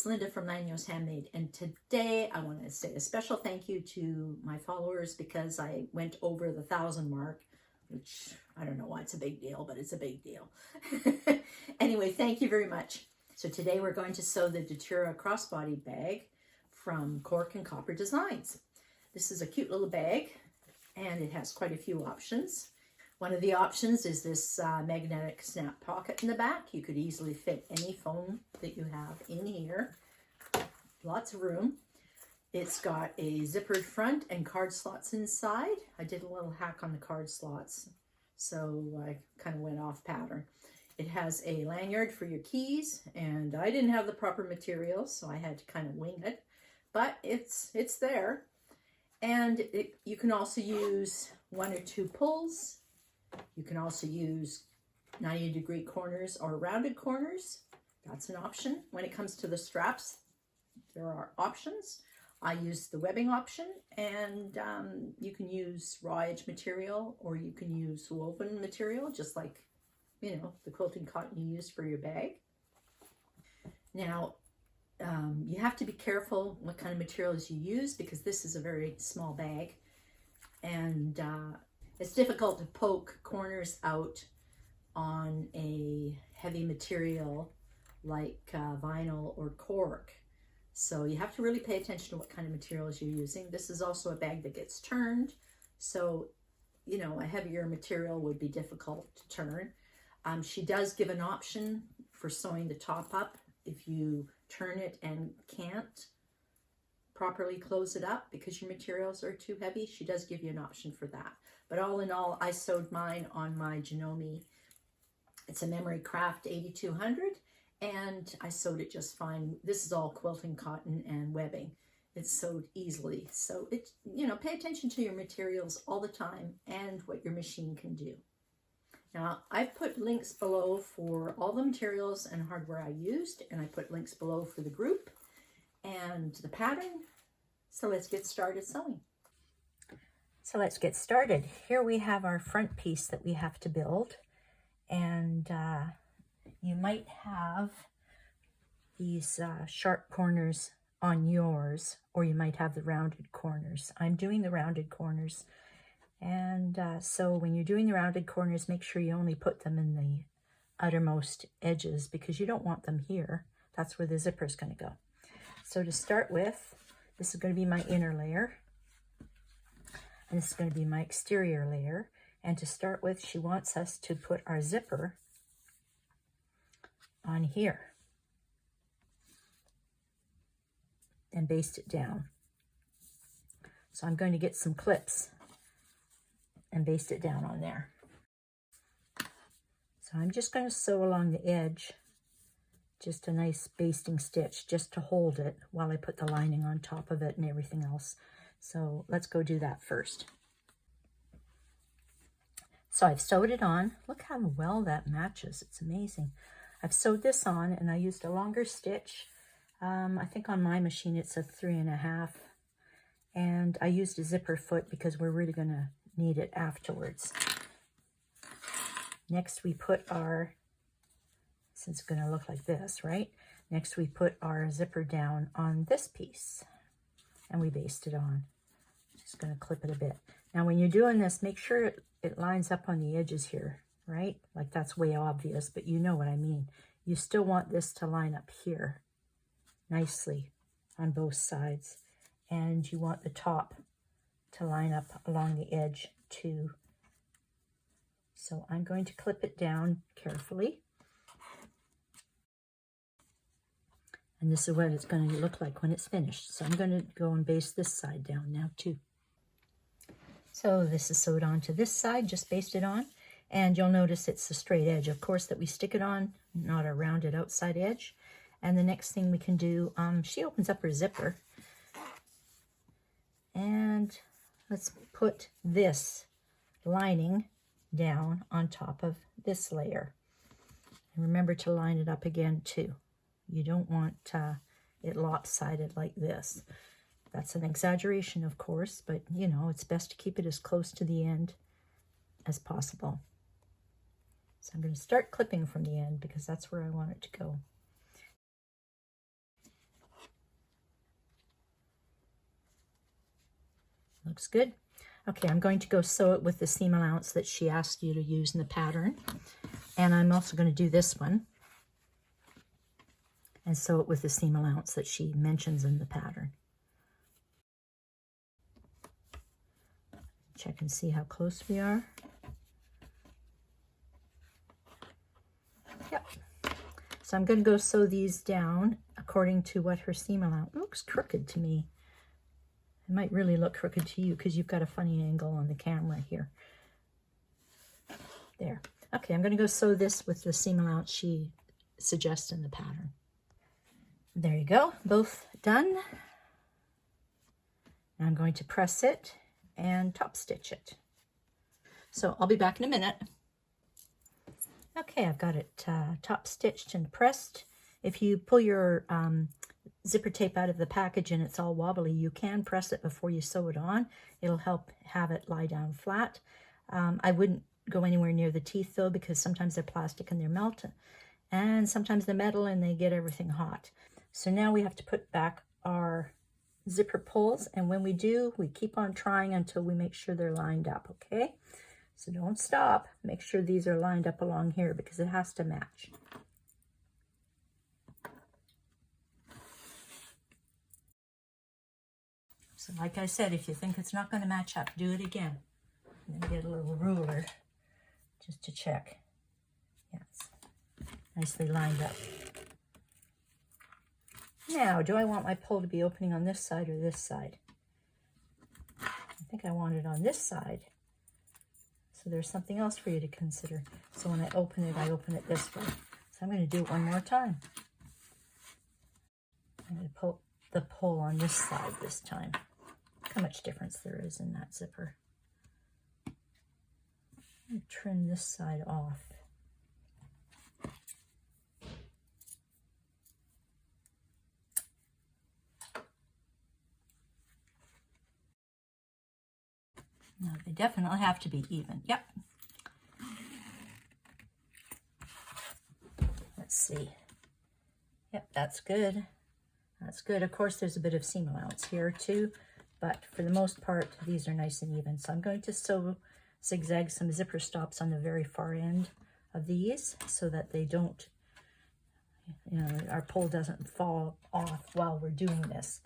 it's Linda from Lányos Handmade, and today I want to say a special thank you to my followers because I went over the 1,000 mark, which I don't know why it's a big deal, but it's a big deal. Anyway, thank you very much. So today we're going to sew the Datura Crossbody bag from Cork and Copper Designs. This is a cute little bag and it has quite a few options. One of the options is this magnetic snap pocket in the back. You could easily fit any phone that you have in here. Lots of room. It's got a zippered front and card slots inside. I did a little hack on the card slots, so I kind of went off pattern. It has a lanyard for your keys, and I didn't have the proper material, so I had to kind of wing it, but it's there. And you can also use 1 or 2 pulls. You can also use 90-degree corners or rounded corners. That's an option. When it comes to the straps, there are options. I use the webbing option, and you can use raw edge material or you can use woven material, just like, you know, the quilting cotton you use for your bag. Now, you have to be careful what kind of materials you use because this is a very small bag, and it's difficult to poke corners out on a heavy material like vinyl or cork. So you have to really pay attention to what kind of materials you're using. This is also a bag that gets turned. So, you know, a heavier material would be difficult to turn. She does give an option for sewing the top up. If you turn it and can't properly close it up because your materials are too heavy, she does give you an option for that. But all in all, I sewed mine on my Janome. It's a Memory Craft 8200, and I sewed it just fine. This is all quilting cotton and webbing. It's sewed easily. So it, you know, pay attention to your materials all the time and what your machine can do. Now, I've put links below for all the materials and hardware I used, and I put links below for the group and the pattern. So let's get started sewing. So let's get started. Here we have our front piece that we have to build, and you might have these sharp corners on yours, or you might have the rounded corners. I'm doing the rounded corners, and so when you're doing the rounded corners, make sure you only put them in the uttermost edges because you don't want them here. That's where the zipper is going to go. So to start with, this is going to be my inner layer. And this is going to be my exterior layer. And to start with, she wants us to put our zipper on here and baste it down. So I'm going to get some clips and baste it down on there. So I'm just going to sew along the edge, just a nice basting stitch just to hold it while I put the lining on top of it and everything else. So let's go do that first. So I've sewed it on. Look how well that matches. It's amazing. I've sewed this on and I used a longer stitch. I think on my machine it's a 3.5. And I used a zipper foot because we're really going to need it afterwards. Next we put our, since it's going to look like this, right? Next we put our zipper down on this piece and we baste it on. Just going to clip it a bit. Now when you're doing this, make sure it lines up on the edges here, right? Like that's way obvious, but you know what I mean. You still want this to line up here nicely on both sides. And you want the top to line up along the edge too. So I'm going to clip it down carefully. And this is what it's going to look like when it's finished. So I'm going to go and baste this side down now too. So this is sewed onto this side, just baste it on. And you'll notice it's the straight edge, of course, that we stick it on, not a rounded outside edge. And the next thing we can do, she opens up her zipper. And let's put this lining down on top of this layer. And remember to line it up again too. You don't want it lopsided like this. That's an exaggeration, of course, but you know, it's best to keep it as close to the end as possible. So I'm going to start clipping from the end because that's where I want it to go. Looks good. Okay, I'm going to go sew it with the seam allowance that she asked you to use in the pattern. And I'm also going to do this one and sew it with the seam allowance that she mentions in the pattern. Check and see how close we are. Yep. So I'm going to go sew these down according to what her seam allowance. It looks crooked to me. It might really look crooked to you because you've got a funny angle on the camera here. There. Okay, I'm going to go sew this with the seam allowance she suggests in the pattern. There you go, both done. Now I'm going to press it and top stitch it. So I'll be back in a minute. Okay, I've got it top stitched and pressed. If you pull your zipper tape out of the package and it's all wobbly, you can press it before you sew it on. It'll help have it lie down flat. I wouldn't go anywhere near the teeth though, because sometimes they're plastic and they're melted, and sometimes they're metal and they get everything hot. So now we have to put back our zipper pulls, and when we do, we keep on trying until we make sure they're lined up, okay? So don't stop. Make sure these are lined up along here because it has to match. So like I said, if you think it's not going to match up, do it again. And then get a little ruler just to check. Yes, nicely lined up. Now, do I want my pull to be opening on this side or this side? I think I want it on this side. So there's something else for you to consider. So when I open it this way. So I'm going to do it one more time. I'm going to pull the pull on this side this time. Look how much difference there is in that zipper. I'm going to trim this side off. No, they definitely have to be even. Yep. Let's see. Yep, that's good. That's good. Of course, there's a bit of seam allowance here too, but for the most part, these are nice and even. So I'm going to sew zigzag some zipper stops on the very far end of these so that they don't, you know, our pull doesn't fall off while we're doing this.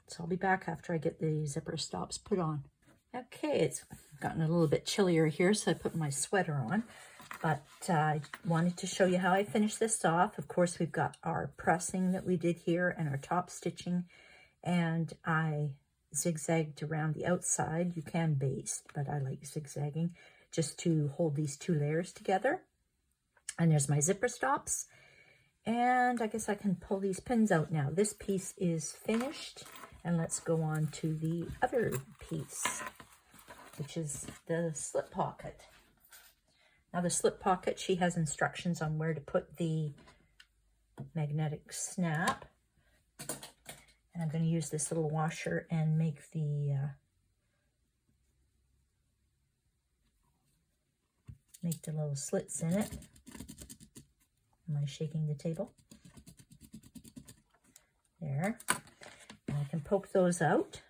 So I'll be back after I get the zipper stops put on. Okay, it's gotten a little bit chillier here, so I put my sweater on. But I wanted to show you how I finished this off. Of course, we've got our pressing that we did here and our top stitching. And I zigzagged around the outside. You can baste, but I like zigzagging just to hold these two layers together. And there's my zipper stops. And I guess I can pull these pins out now. This piece is finished. And let's go on to the other piece, which is the slip pocket. Now the slip pocket, she has instructions on where to put the magnetic snap. And I'm going to use this little washer and make the little slits in it. Am I shaking the table? There. And I can poke those out.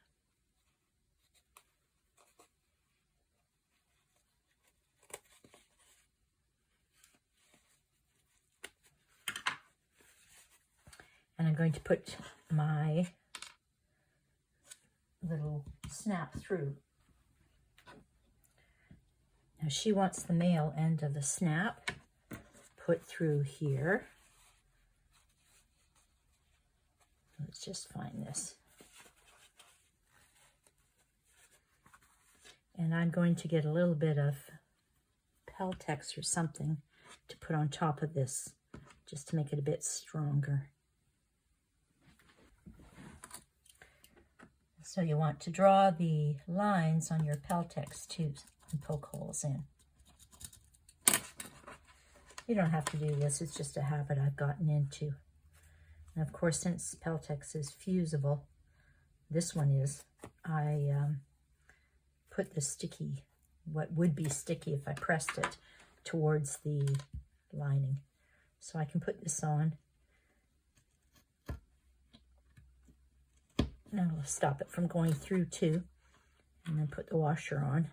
And I'm going to put my little snap through. Now she wants the male end of the snap put through here. Let's just find this. And I'm going to get a little bit of Peltex or something to put on top of this, just to make it a bit stronger. So you want to draw the lines on your Peltex too and poke holes in. You don't have to do this, it's just a habit I've gotten into. And of course, since Peltex is fusible, this one is, I put the sticky, what would be sticky if I pressed it, towards the lining. So I can put this on. And I'll stop it from going through too. And then put the washer on,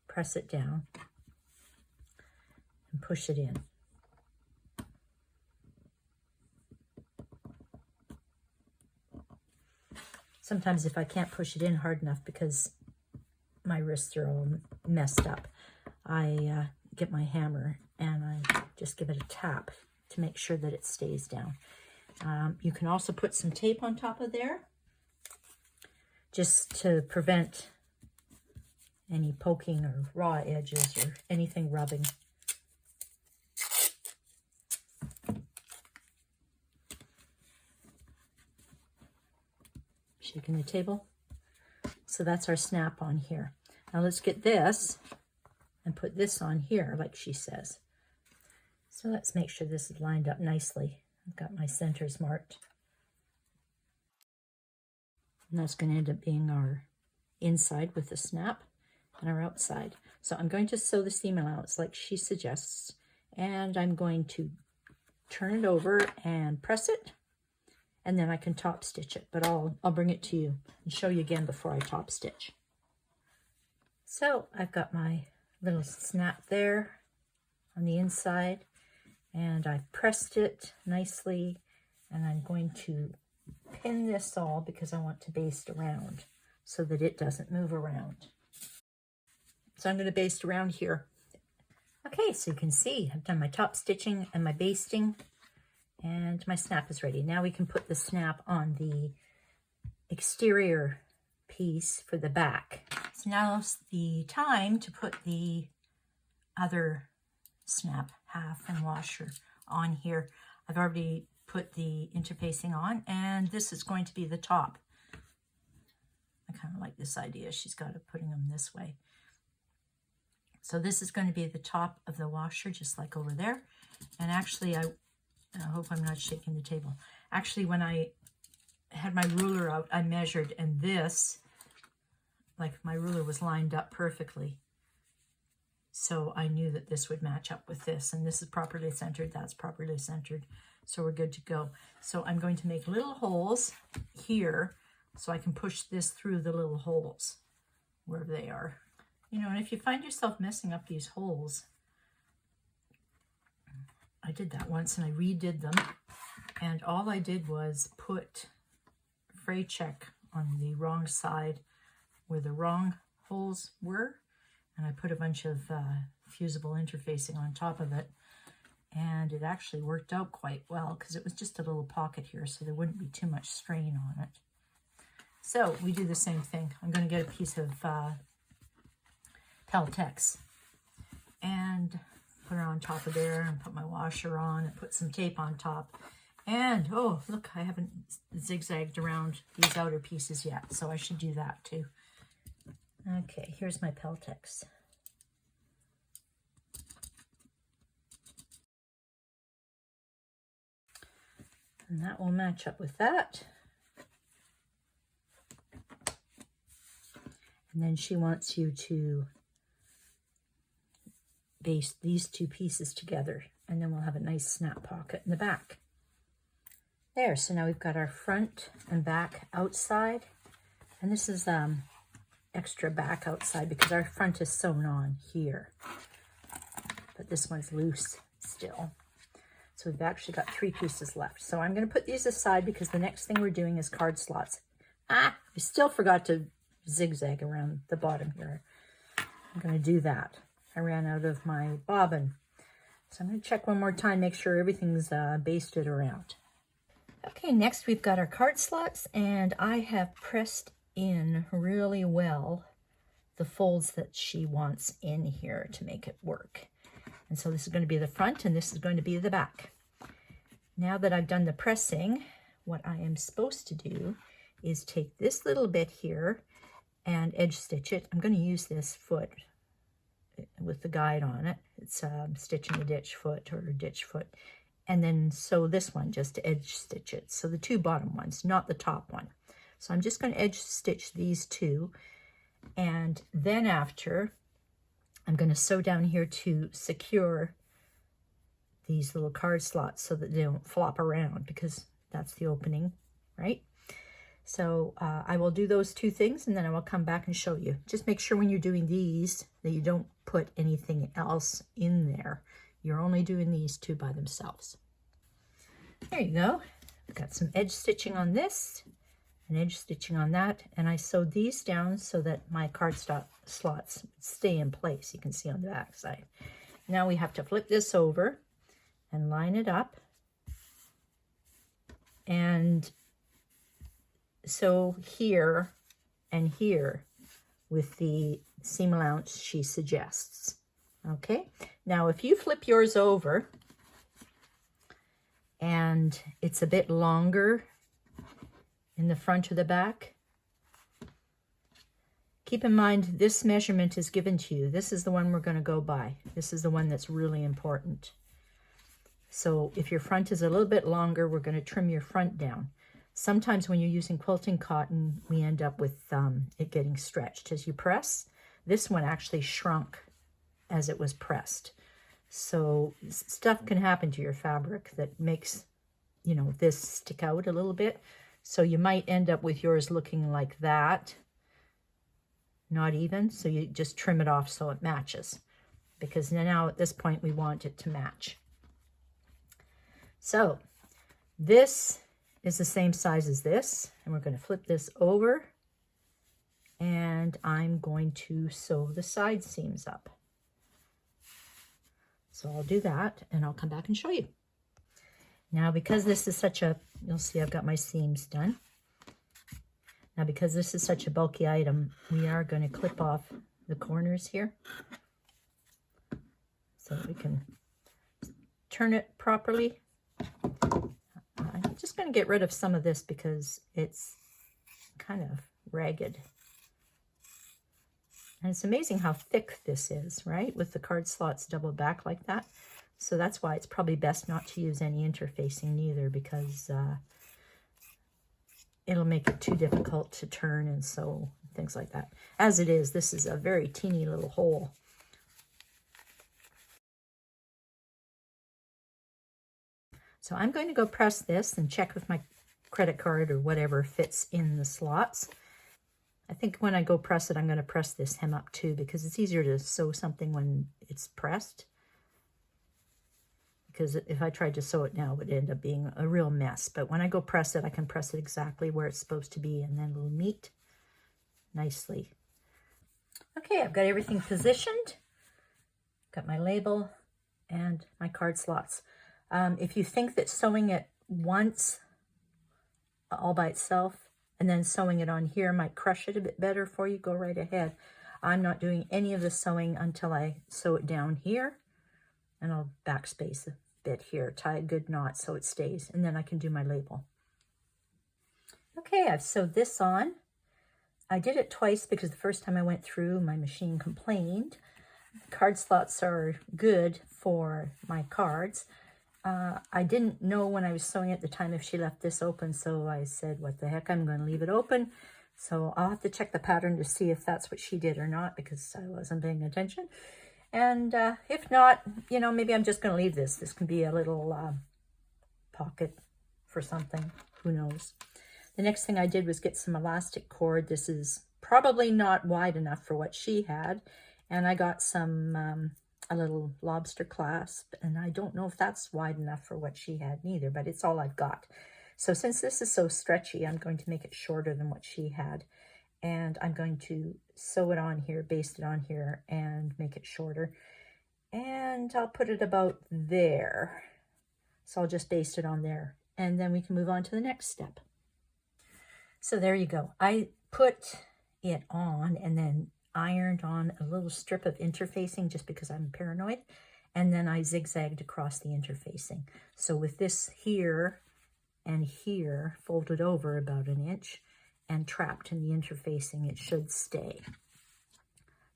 press it down, and push it in. Sometimes if I can't push it in hard enough because my wrists are all messed up, I get my hammer and I just give it a tap to make sure that it stays down. You can also put some tape on top of there just to prevent any poking or raw edges or anything rubbing. Shaking the table. So that's our snap on here. Now let's get this and put this on here like she says. So let's make sure this is lined up nicely. I've got my centers marked. And that's going to end up being our inside with the snap and our outside. So I'm going to sew the seam allowance like she suggests, and I'm going to turn it over and press it, and then I can top stitch it, but I'll bring it to you and show you again before I top stitch. So I've got my little snap there on the inside, and I've pressed it nicely, and I'm going to pin this all because I want to baste around so that it doesn't move around. So I'm going to baste around here. Okay, so you can see I've done my top stitching and my basting, and my snap is ready. Now we can put the snap on the exterior piece for the back. So now's the time to put the other snap half and washer on here. I've already put the interfacing on, and this is going to be the top. I kind of like this idea. She's got it putting them this way. So this is going to be the top of the washer, just like over there. And actually, I hope I'm not shaking the table. Actually, when I had my ruler out, I measured, and this, like my ruler was lined up perfectly. So I knew that this would match up with this, and this is properly centered, that's properly centered. So we're good to go. So I'm going to make little holes here so I can push this through the little holes wherever they are. You know, and if you find yourself messing up these holes, I did that once and I redid them, and all I did was put fray check on the wrong side where the wrong holes were, and I put a bunch of fusible interfacing on top of it, and it actually worked out quite well because it was just a little pocket here, so there wouldn't be too much strain on it. So we do the same thing. I'm going to get a piece of Peltex and put it on top of there, and put my washer on and put some tape on top. And oh, look, I haven't zigzagged around these outer pieces yet, so I should do that too. Okay, here's my Peltex. And that will match up with that. And then she wants you to baste these two pieces together, and then we'll have a nice snap pocket in the back. There, so now we've got our front and back outside, and this is extra back outside because our front is sewn on here, but this one's loose still. So we've actually got 3 pieces left. So I'm going to put these aside because the next thing we're doing is card slots. I still forgot to zigzag around the bottom here. I'm going to do that. I ran out of my bobbin. So I'm going to check one more time, make sure everything's basted around. Okay, next we've got our card slots, and I have pressed in really well the folds that she wants in here to make it work. And so this is going to be the front, and this is going to be the back. Now that I've done the pressing, what I am supposed to do is take this little bit here and edge stitch it. I'm going to use this foot with the guide on it. It's stitching a ditch foot or a ditch foot. And then sew this one just to edge stitch it. So the 2 bottom ones, not the top one. So I'm just going to edge stitch these 2. And then after, I'm going to sew down here to secure these little card slots so that they don't flop around, because that's the opening, right? So I will do those two things and then I will come back and show you. Just make sure when you're doing these that you don't put anything else in there. You're only doing these two by themselves. There you go. I've got some edge stitching on this and edge stitching on that. And I sewed these down so that my cardstock slots stay in place. You can see on the back side. Now we have to flip this over and line it up. And sew here and here with the seam allowance she suggests. Okay, now if you flip yours over and it's a bit longer in the front or the back, keep in mind this measurement is given to you. This is the one we're going to go by. This is the one that's really important. So if your front is a little bit longer, we're going to trim your front down. Sometimes when you're using quilting cotton, we end up with it getting stretched as you press. This one actually shrunk as it was pressed. So stuff can happen to your fabric that makes, you know, this stick out a little bit. So you might end up with yours looking like that, not even. So you just trim it off so it matches, because now at this point we want it to match. So this is the same size as this, and we're going to flip this over, and I'm going to sew the side seams up. So I'll do that and I'll come back and show you. Now because this is such a, you'll see I've got my seams done. Now because this is such a bulky item, we are going to clip off the corners here so that we can turn it properly. I'm just going to get rid of some of this because it's kind of ragged. And it's amazing how thick this is, right? With the card slots double back like that. So that's why it's probably best not to use any interfacing neither, because it'll make it too difficult to turn and sew, things like that. As it is, this is a very teeny little hole. So I'm going to go press this and check with my credit card or whatever fits in the slots. I think when I go press it, I'm going to press this hem up too, because it's easier to sew something when it's pressed. Because if I tried to sew it now, it would end up being a real mess. But when I go press it, I can press it exactly where it's supposed to be, and then it'll meet nicely. Okay, I've got everything positioned. Got my label and my card slots. If you think that sewing it once all by itself and then sewing it on here might crush it a bit better for you, go right ahead. I'm not doing any of the sewing until I sew it down here, and I'll backspace a bit here, tie a good knot so it stays, and then I can do my label. Okay, I've sewed this on. I did it twice because the first time I went through, my machine complained. Card slots are good for my cards. I didn't know when I was sewing at the time if she left this open, so I said, what the heck, I'm going to leave it open. So I'll have to check the pattern to see if that's what she did or not, because I wasn't paying attention. And if not, you know, maybe I'm just going to leave this. This can be a little pocket for something. Who knows? The next thing I did was get some elastic cord. This is probably not wide enough for what she had. And I got some... a little lobster clasp, and I don't know if that's wide enough for what she had neither, but it's all I've got. So since this is so stretchy, I'm going to make it shorter than what she had, and I'm going to sew it on here, baste it on here, and make it shorter, and I'll put it about there. So I'll just baste it on there, and then we can move on to the next step. So there you go. I put it on and then ironed on a little strip of interfacing just because I'm paranoid, and then I zigzagged across the interfacing. So with this here and here folded over about an inch and trapped in the interfacing, it should stay.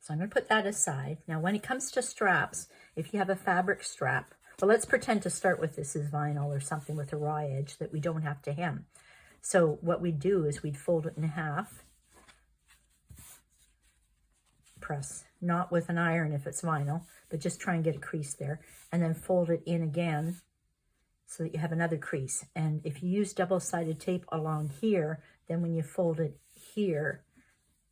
So I'm going to put that aside. Now when it comes to straps, if you have a fabric strap, well, let's pretend to start with this is vinyl or something with a raw edge that we don't have to hem. So what we'd do is we'd fold it in half, press, not with an iron if it's vinyl, but just try and get a crease there, and then fold it in again so that you have another crease. And if you use double-sided tape along here, then when you fold it here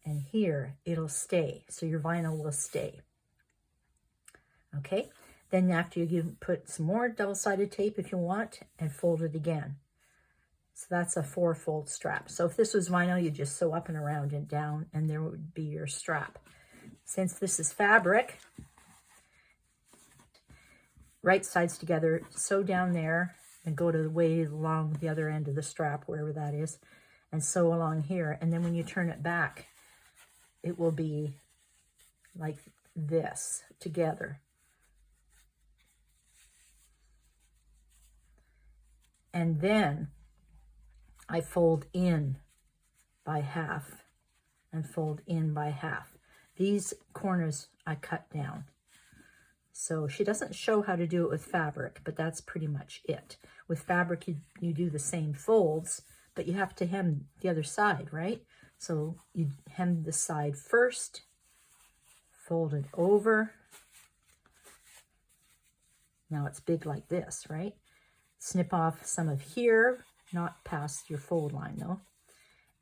and here, it'll stay. So your vinyl will stay. Okay, then after you put some more double-sided tape if you want, and fold it again. So that's a 4-fold strap. So if this was vinyl, you just sew up and around and down, and there would be your strap. Since this is fabric, right sides together, sew down there, and go to the way along the other end of the strap, wherever that is, and sew along here. And then when you turn it back, it will be like this together. And then I fold in by half and fold in by half. These corners I cut down. So she doesn't show how to do it with fabric, but that's pretty much it. With fabric, you do the same folds, but you have to hem the other side, right? So you hem the side first, fold it over. Now it's big like this, right? Snip off some of here, not past your fold line though,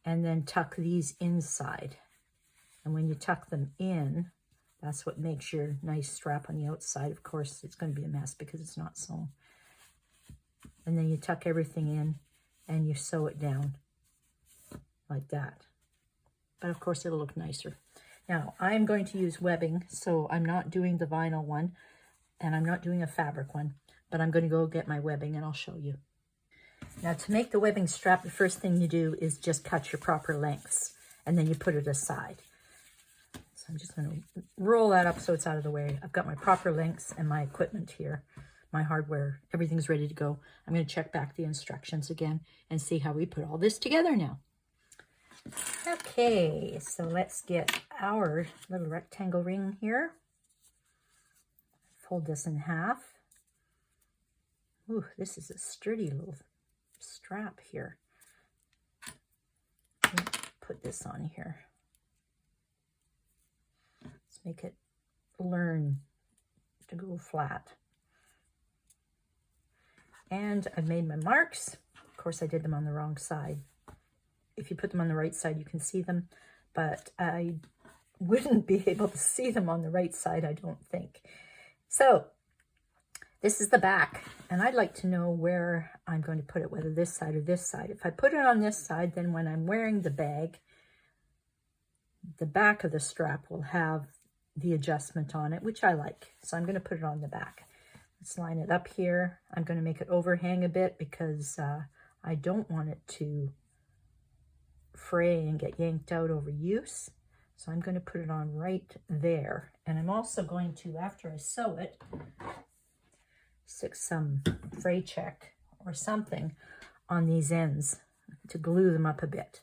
and then tuck these inside. And when you tuck them in, that's what makes your nice strap on the outside. Of course, it's going to be a mess because it's not sewn. And then you tuck everything in and you sew it down like that. But of course, it'll look nicer. Now, I'm going to use webbing, so I'm not doing the vinyl one, and I'm not doing a fabric one, but I'm going to go get my webbing and I'll show you. Now, to make the webbing strap, the first thing you do is just cut your proper lengths, and then you put it aside. So I'm just going to roll that up so it's out of the way. I've got my proper lengths and my equipment here, my hardware, everything's ready to go. I'm going to check back the instructions again and see how we put all this together now. Okay, so let's get our little rectangle ring here. Fold this in half. Ooh, this is a sturdy little strap here. Put this on here. Let's make it learn to go flat. And I've made my marks. Of course, I did them on the wrong side. If you put them on the right side, you can see them, but I wouldn't be able to see them on the right side, I don't think. So this is the back, and I'd like to know where I'm going to put it, whether this side or this side. If I put it on this side, then when I'm wearing the bag, the back of the strap will have the adjustment on it, which I like. So I'm going to put it on the back. Let's line it up here. I'm going to make it overhang a bit because I don't want it to fray and get yanked out over use. So I'm going to put it on right there. And I'm also going to, after I sew it, stick some fray check or something on these ends to glue them up a bit.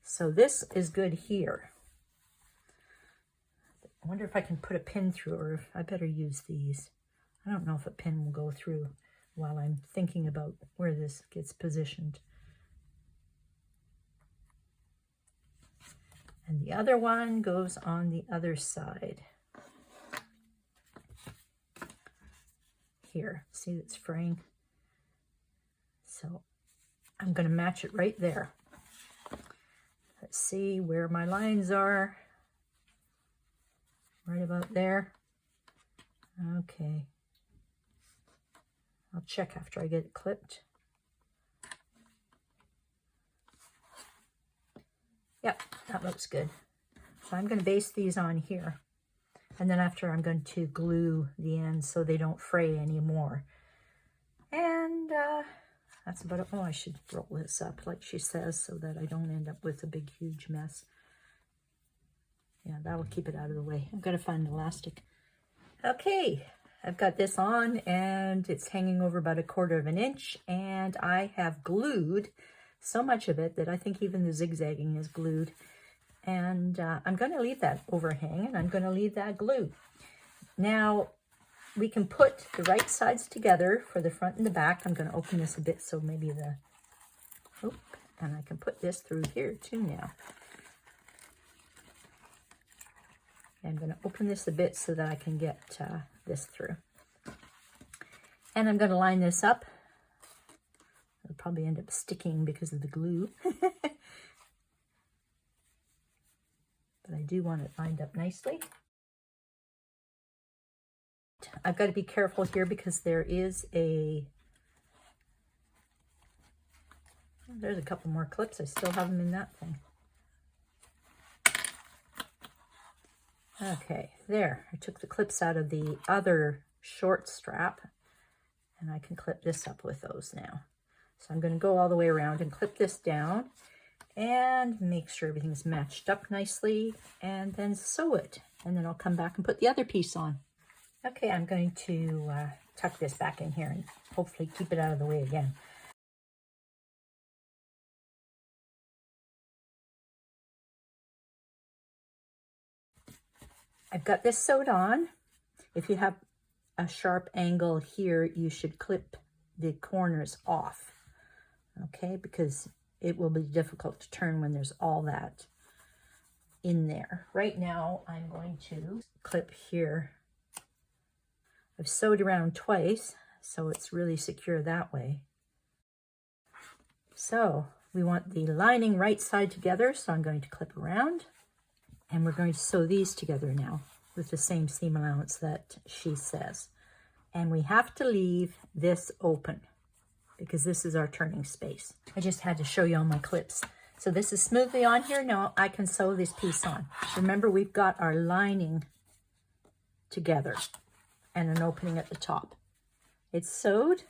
So this is good here. I wonder if I can put a pin through, or if I better use these. I don't know if a pin will go through while I'm thinking about where this gets positioned. And the other one goes on the other side. Here, see it's fraying. So I'm going to match it right there. Let's see where my lines are. Right about there. Okay. I'll check after I get it clipped. Yep, that looks good. So I'm going to base these on here. And then after, I'm going to glue the ends so they don't fray anymore. And that's about it. Oh, I should roll this up like she says so that I don't end up with a big, huge mess. Yeah, that'll keep it out of the way. I've got to find elastic. Okay, I've got this on and it's hanging over about 1/4 inch. And I have glued so much of it that I think even the zigzagging is glued. And I'm going to leave that overhang, and I'm going to leave that glue. Now, we can put the right sides together for the front and the back. I'm going to open this a bit so maybe the... Oh, and I can put this through here too now. I'm going to open this a bit so that I can get this through. And I'm going to line this up probably end up sticking because of the glue. But I do want it lined up nicely. I've got to be careful here because there's a couple more clips. I still have them in that thing. Okay, there. I took the clips out of the other short strap, and I can clip this up with those now. So I'm going to go all the way around and clip this down and make sure everything's matched up nicely, and then sew it. And then I'll come back and put the other piece on. Okay, I'm going to tuck this back in here and hopefully keep it out of the way again. I've got this sewed on. If you have a sharp angle here, you should clip the corners off, okay? Because it will be difficult to turn when there's all that in there. Right now, I'm going to clip here. I've sewed around twice, so it's really secure that way. So we want the lining right side together, so I'm going to clip around. And we're going to sew these together now with the same seam allowance that she says. And we have to leave this open because this is our turning space. I just had to show you all my clips. So this is smoothly on here. Now I can sew this piece on. Remember, we've got our lining together and an opening at the top. It's sewed.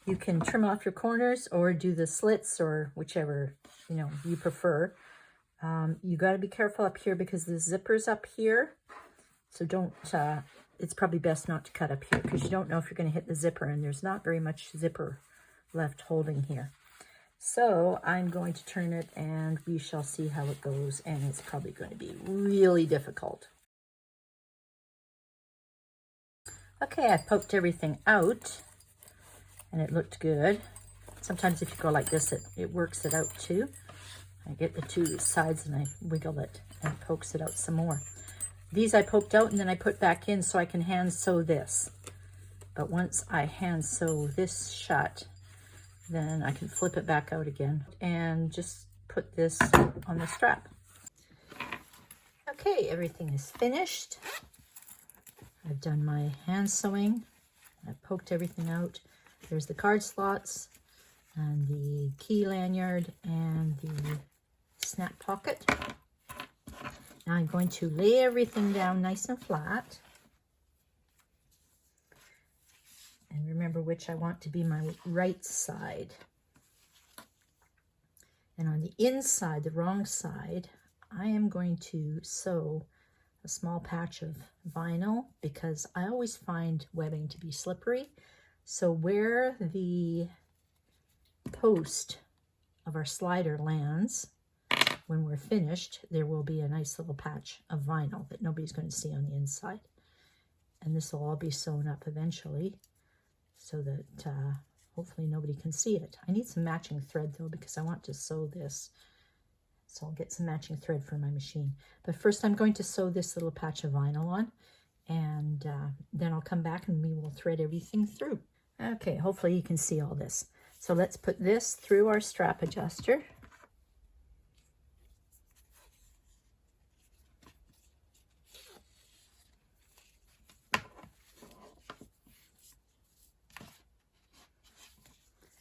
You can trim off your corners or do the slits or whichever you prefer. You got to be careful up here because the zipper's up here. So don't, it's probably best not to cut up here because you don't know if you're going to hit the zipper, and there's not very much zipper left holding here. So I'm going to turn it and we shall see how it goes, and it's probably going to be really difficult. Okay, I poked everything out and it looked good. Sometimes if you go like this, it works it out too. I get the two sides and I wiggle it and it pokes it out some more. These I poked out and then I put back in so I can hand sew this. But once I hand sew this shut, then I can flip it back out again and just put this on the strap. Okay, everything is finished. I've done my hand sewing. I've poked everything out. There's the card slots and the key lanyard and the snap pocket. Now I'm going to lay everything down nice and flat. And remember which I want to be my right side. And on the inside, the wrong side, I am going to sew a small patch of vinyl because I always find webbing to be slippery. So where the post of our slider lands, when we're finished, there will be a nice little patch of vinyl that nobody's going to see on the inside. And this will all be sewn up eventually so that hopefully nobody can see it. I need some matching thread though because I want to sew this. So I'll get some matching thread for my machine. But first I'm going to sew this little patch of vinyl on, and then I'll come back and we will thread everything through. Okay, hopefully you can see all this. So let's put this through our strap adjuster.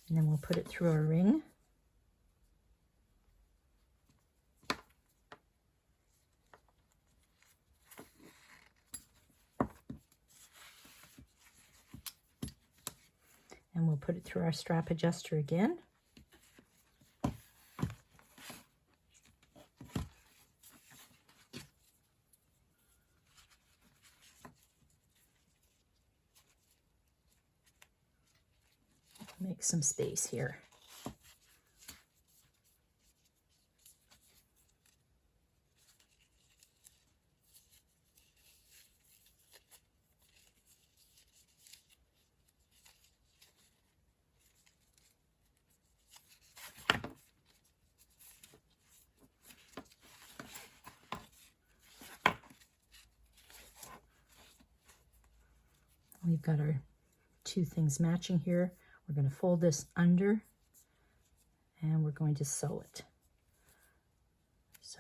And then we'll put it through our ring. And we'll put it through our strap adjuster again. Make some space here. We've got our two things matching here. We're going to fold this under and we're going to sew it. So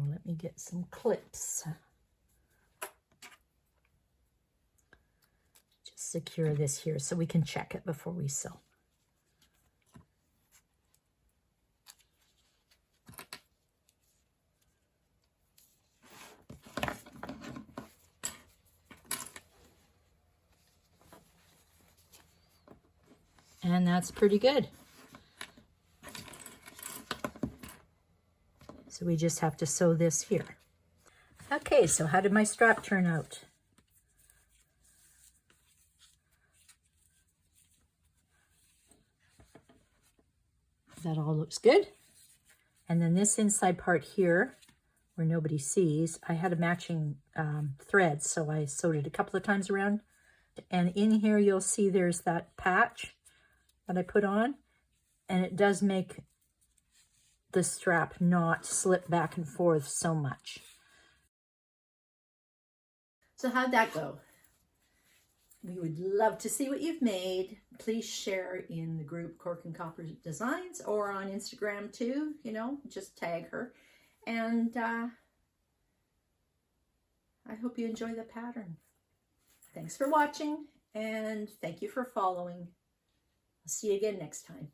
let me get some clips. Just secure this here so we can check it before we sew. And that's pretty good. So we just have to sew this here. Okay, so how did my strap turn out? That all looks good. And then this inside part here, where nobody sees, I had a matching thread, so I sewed it a couple of times around. And in here you'll see there's that patch that I put on, and it does make the strap not slip back and forth so much. So how'd that go? We would love to see what you've made. Please share in the group Cork and Copper Designs or on Instagram too, you know, just tag her. And I hope you enjoy the pattern. Thanks for watching and thank you for following. I'll see you again next time.